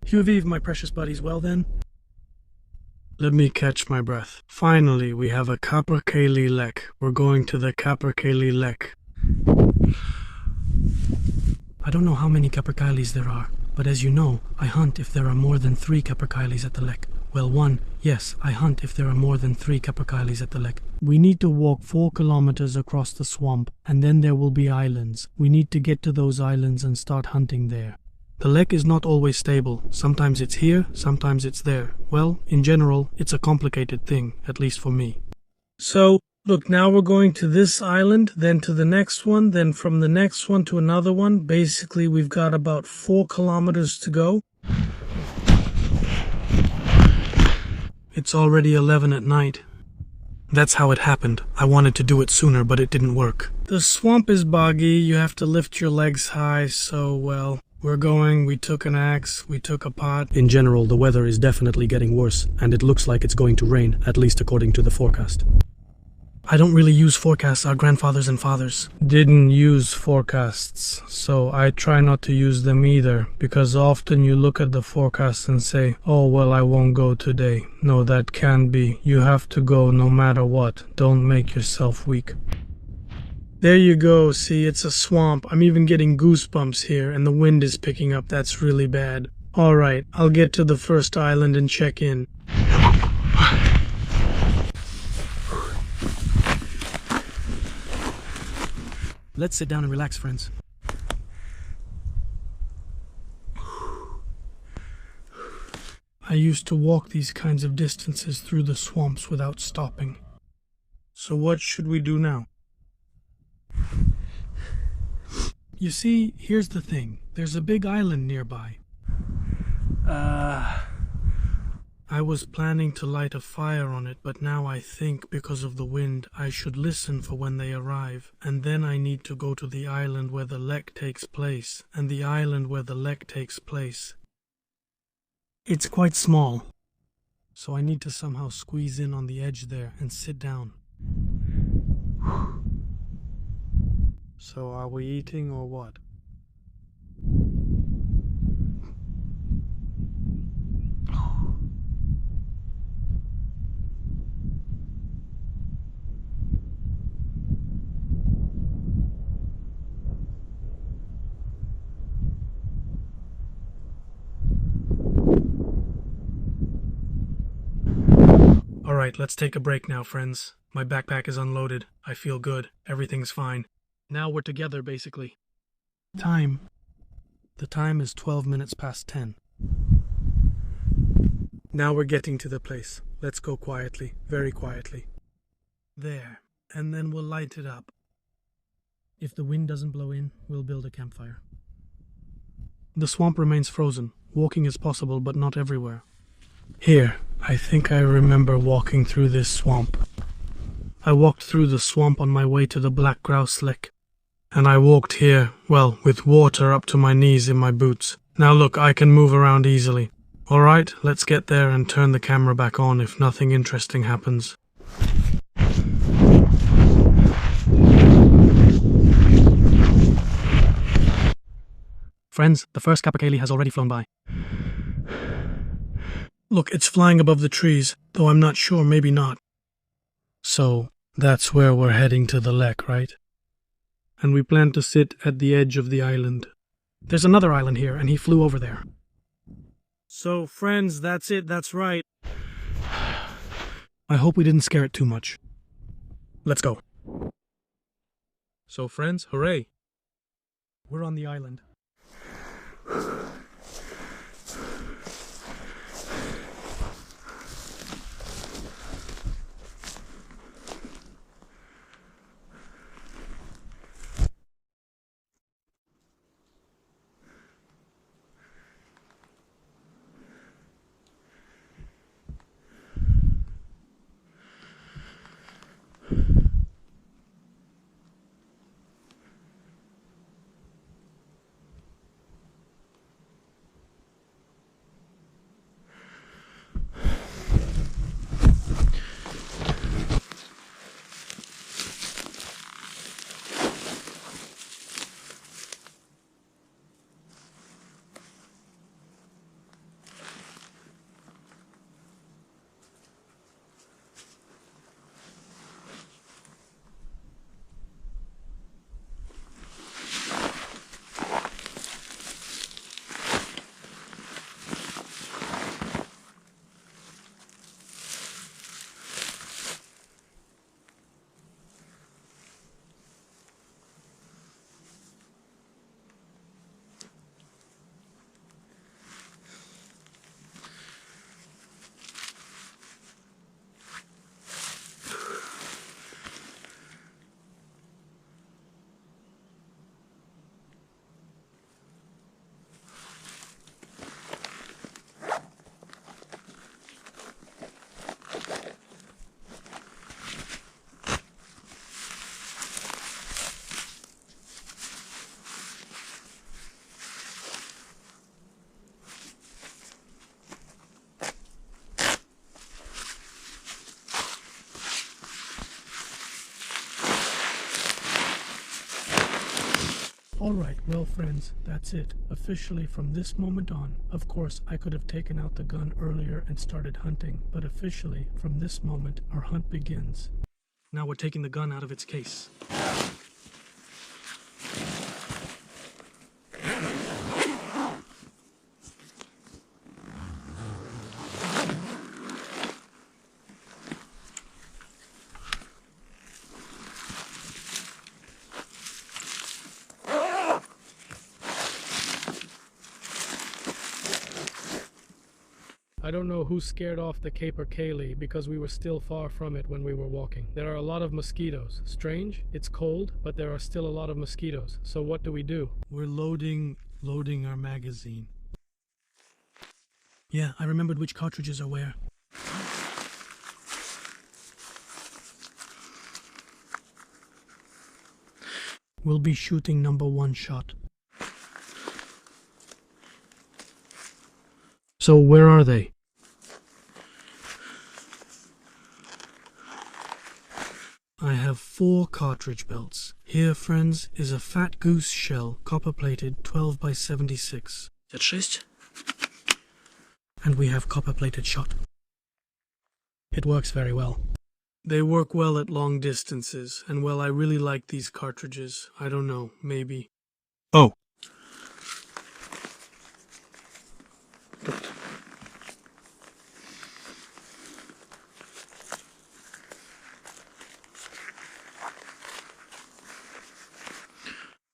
Huviv, my precious buddies, well then? Let me catch my breath. Finally, we have a Capercaillie Lek. We're going to the Capercaillie Lek. I don't know how many Capercaillies there are, but as you know, I hunt if there are more than 3 Capercaillies at the lek. Well, yes, I hunt if there are more than 3 Capercaillies at the lek. We need to walk 4 kilometers across the swamp, and then there will be islands. We need to get to those islands and start hunting there. The lek is not always stable. Sometimes it's here, sometimes it's there. Well, in general, it's a complicated thing, at least for me. So, look, now we're going to this island, then to the next one, then from the next one to another one. Basically, we've got about 4 kilometers to go. It's already 11 at night. That's how it happened. I wanted to do it sooner, but it didn't work. The swamp is boggy. You have to lift your legs high, so, well, we took an axe, we took a pot. In general, the weather is definitely getting worse, and it looks like it's going to rain, at least according to the forecast. I don't really use forecasts. Our grandfathers and fathers didn't use forecasts, so I try not to use them either, because often you look at the forecast and say, oh, well, I won't go today. No, that can't be. You have to go no matter what. Don't make yourself weak. There you go. See, it's a swamp. I'm even getting goosebumps here, and the wind is picking up. That's really bad. Alright, I'll get to the first island and check in. Let's sit down and relax, friends. I used to walk these kinds of distances through the swamps without stopping. So what should we do now? You see, here's the thing. There's a big island nearby. I was planning to light a fire on it, but now I think, because of the wind, I should listen for when they arrive, and then I need to go to the island where the lek takes place, and the island where the lek takes place. It's quite small, so I need to somehow squeeze in on the edge there and sit down. So are we eating or what? Alright, let's take a break now, friends. My backpack is unloaded. I feel good. Everything's fine. Now we're together, basically. Time. The time is 12 minutes past 10. Now we're getting to the place. Let's go quietly, very quietly. There, and then we'll light it up. If the wind doesn't blow in, we'll build a campfire. The swamp remains frozen. Walking is possible, but not everywhere. Here, I think I remember walking through this swamp. I walked through the swamp on my way to the Black Grouse Lek. And I walked here, well, with water up to my knees in my boots. Now look, I can move around easily. Alright, let's get there and turn the camera back on if nothing interesting happens. Friends, the first Capercaillie has already flown by. Look, it's flying above the trees, though I'm not sure, maybe not. So, that's where we're heading to the lek, right? And we plan to sit at the edge of the island. There's another island here, and he flew over there. So, friends, that's it, that's right. I hope we didn't scare it too much. Let's go. So, friends, hooray! We're on the island. Alright, well friends, that's it. Officially from this moment on. Of course, I could have taken out the gun earlier and started hunting, but officially, from this moment, our hunt begins. Now we're taking the gun out of its case. I don't know who scared off the Capercaillie because we were still far from it when we were walking. There are a lot of mosquitoes. Strange, it's cold, but there are still a lot of mosquitoes. So what do? We're loading our magazine. Yeah, I remembered which cartridges are where. We'll be shooting number 1 shot. So where are they? I have 4 cartridge belts. Here, friends, is a fat goose shell, copper-plated, 12 by 76. That 6? And we have copper-plated shot. It works very well. They work well at long distances, and well, I really like these cartridges. I don't know, maybe. Oh.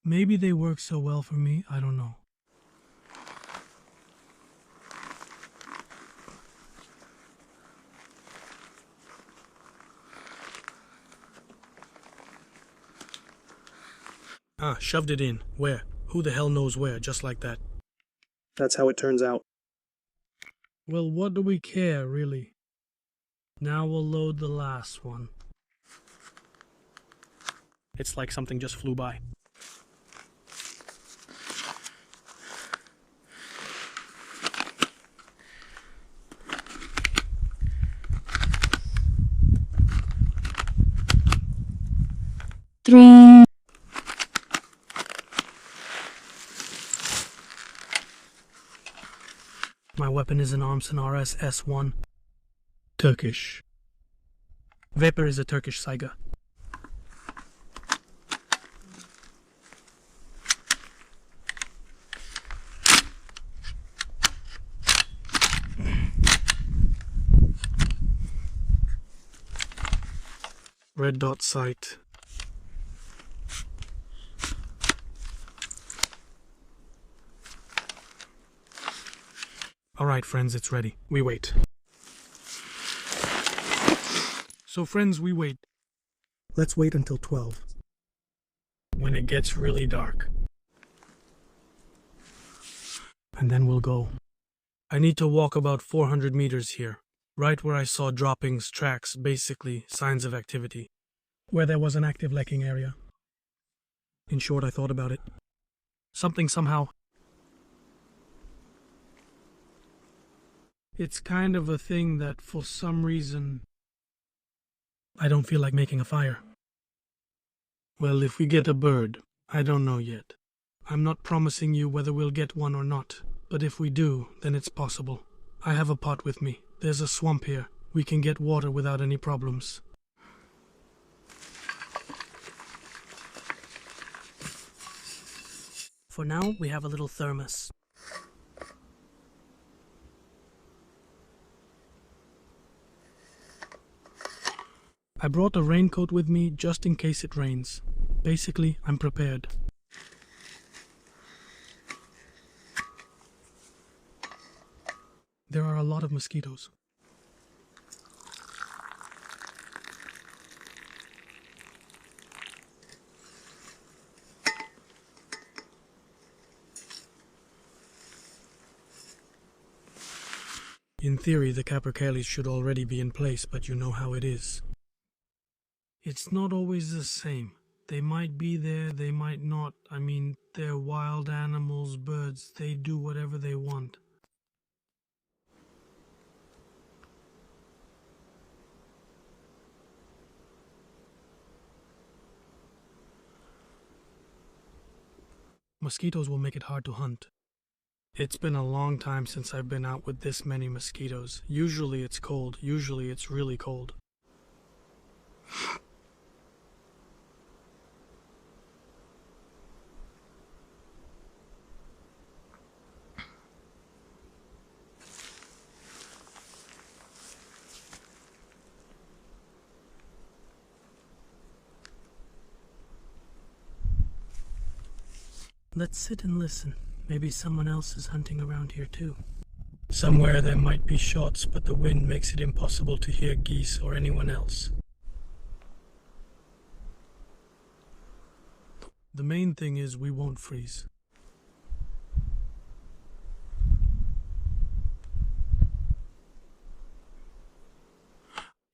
Maybe they work so well for me, I don't know. Ah, shoved it in. Where? Who the hell knows where, just like that. That's how it turns out. Well, what do we care, really? Now we'll load the last one. It's like something just flew by. Three. My weapon is an Armson RS S1. Turkish. Vapor is a Turkish Saiga. Red dot sight. Alright friends, it's ready. We wait. So friends, we wait. Let's wait until 12. When it gets really dark. And then we'll go. I need to walk about 400 meters here. Right where I saw droppings, tracks, basically signs of activity. Where there was an active lekking area. In short, I thought about it. Something somehow. It's kind of a thing that for some reason I don't feel like making a fire. Well, if we get a bird, I don't know yet. I'm not promising you whether we'll get one or not, but if we do, then it's possible. I have a pot with me. There's a swamp here. We can get water without any problems. For now, we have a little thermos. I brought a raincoat with me just in case it rains. Basically, I'm prepared. There are a lot of mosquitoes. In theory, the Capercaillies should already be in place, but you know how it is. It's not always the same. They might be there, they might not. I mean, they're wild animals, birds. They do whatever they want. Mosquitoes will make it hard to hunt. It's been a long time since I've been out with this many mosquitoes. Usually it's cold. Usually it's really cold. Let's sit and listen. Maybe someone else is hunting around here too. Somewhere there might be shots, but the wind makes it impossible to hear geese or anyone else. The main thing is we won't freeze.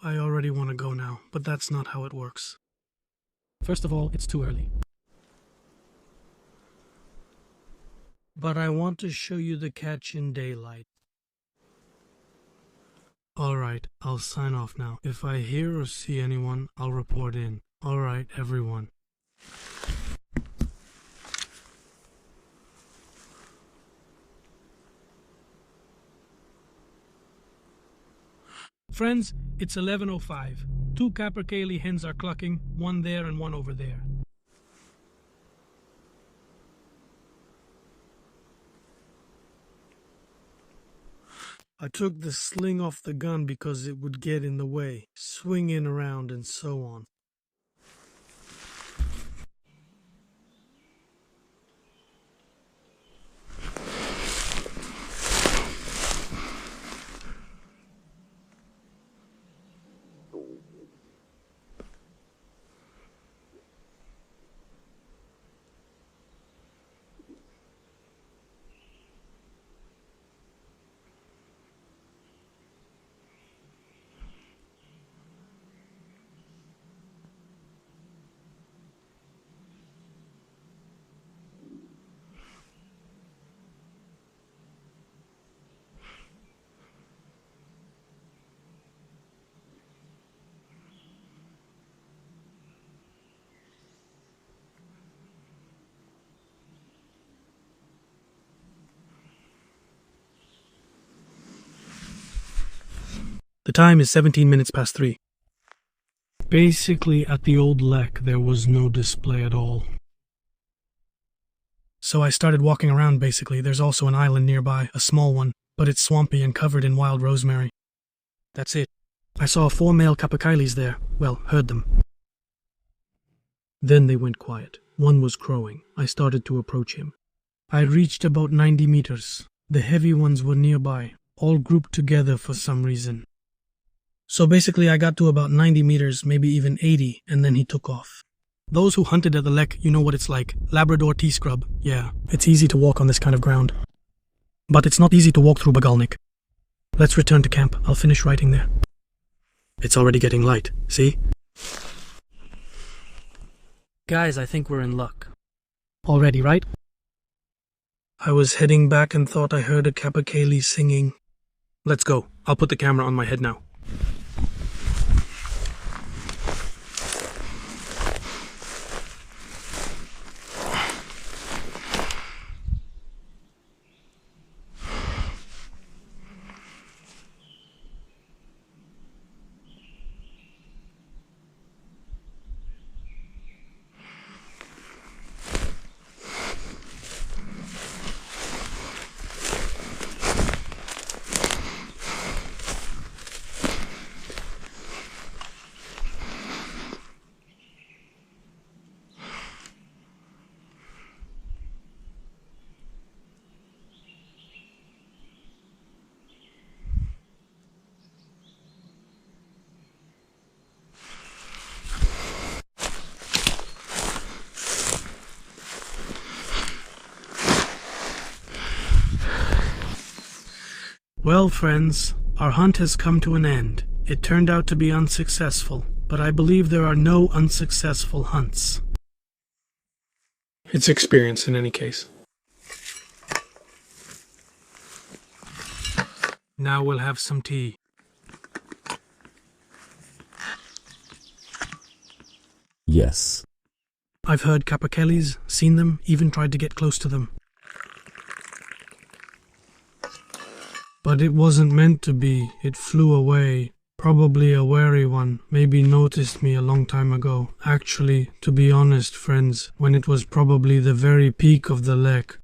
I already want to go now, but that's not how it works. First of all, it's too early. But I want to show you the catch in daylight. Alright, I'll sign off now. If I hear or see anyone, I'll report in. Alright, everyone. Friends, it's 11:05. 2 Capercaillie hens are clucking, one there and one over there. I took the sling off the gun because it would get in the way, swinging around and so on. The time is 17 minutes past 3. Basically, at the old lek, there was no display at all. So I started walking around, basically. There's also an island nearby, a small one, but it's swampy and covered in wild rosemary. That's it. I saw 4 male capercaillies there. Well, heard them. Then they went quiet. One was crowing. I started to approach him. I reached about 90 meters. The heavy ones were nearby, all grouped together for some reason. So basically I got to about 90 meters, maybe even 80, and then he took off. Those who hunted at the lek, you know what it's like. Labrador T-scrub. Yeah, it's easy to walk on this kind of ground. But it's not easy to walk through Bagalnik. Let's return to camp. I'll finish writing there. It's already getting light, see? Guys, I think we're in luck. Already, right? I was heading back and thought I heard a capercaillie singing. Let's go. I'll put the camera on my head now. Well, friends, our hunt has come to an end. It turned out to be unsuccessful, but I believe there are no unsuccessful hunts. It's experience in any case. Now we'll have some tea. Yes. I've heard capercaillies, seen them, even tried to get close to them. But it wasn't meant to be. It flew away. Probably a wary one, maybe noticed me a long time ago. Actually, to be honest, friends, when it was probably the very peak of the lek.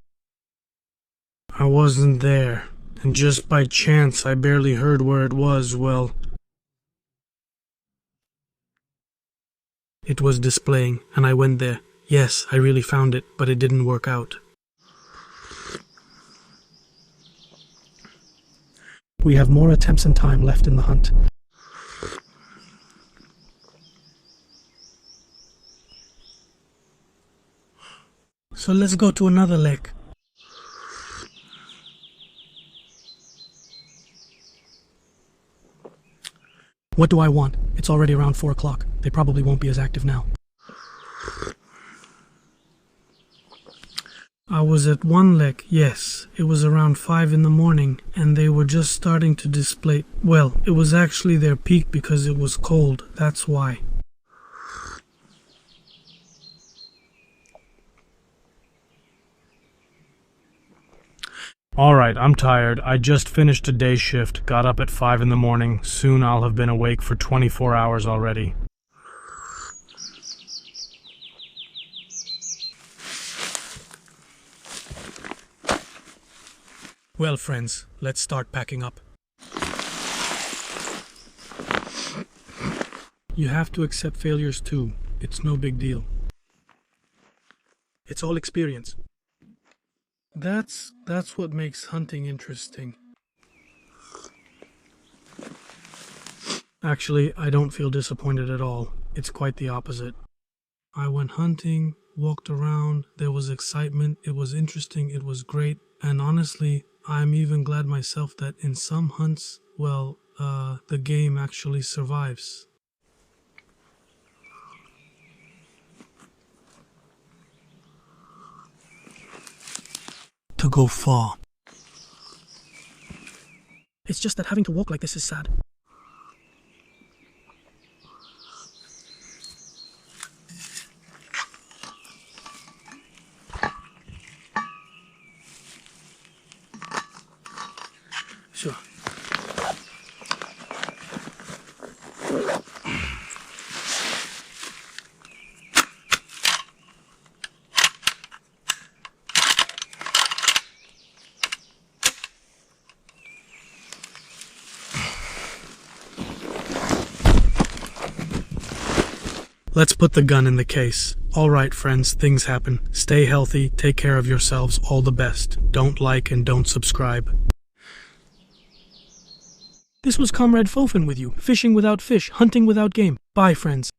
I wasn't there, and just by chance I barely heard where it was. Well, it was displaying, and I went there. Yes, I really found it, but it didn't work out. We have more attempts and time left in the hunt. So let's go to another lek. What do I want? It's already around 4 o'clock. They probably won't be as active now. I was at one lek, yes. It was around 5 in the morning, and they were just starting to display. Well, it was actually their peak because it was cold. That's why. Alright, I'm tired. I just finished a day shift, got up at 5 in the morning. Soon I'll have been awake for 24 hours already. Well, friends, let's start packing up. You have to accept failures too. It's no big deal. It's all experience. That's what makes hunting interesting. Actually, I don't feel disappointed at all. It's quite the opposite. I went hunting, walked around, there was excitement, it was interesting, it was great, and honestly, I'm even glad myself that in some hunts, well, the game actually survives. To go far. It's just that having to walk like this is sad. Sure. Let's put the gun in the case. Alright friends, things happen. Stay healthy, take care of yourselves, all the best. Don't like and don't subscribe. This was Comrade Fofin with you, fishing without fish, hunting without game. Bye friends.